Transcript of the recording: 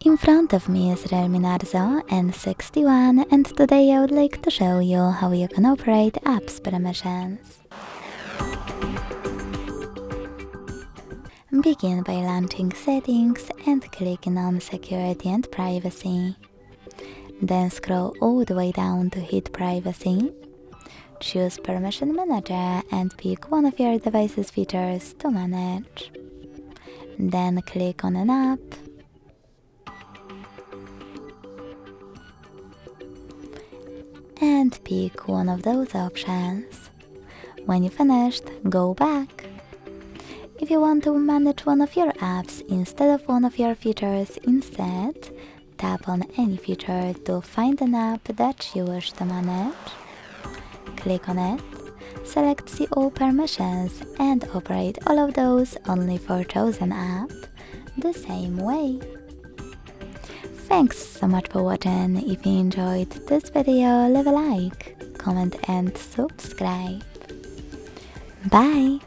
In front of me is Realme Narzo N61 and today I would like to show you how you can operate apps permissions. Begin by launching Settings and clicking on Security and Privacy. Then scroll all the way down to hit Privacy. Choose Permission Manager and pick one of your device's features to manage. Then click on an app and pick one of those options. When you finished, go back. If you want to manage one of your apps instead of one of your features instead, tap on any feature to find an app that you wish to manage. Click on it, select See All Permissions and operate all of those only for chosen app the same way. Thanks so much for watching. If you enjoyed this video, leave a like, comment and subscribe. Bye!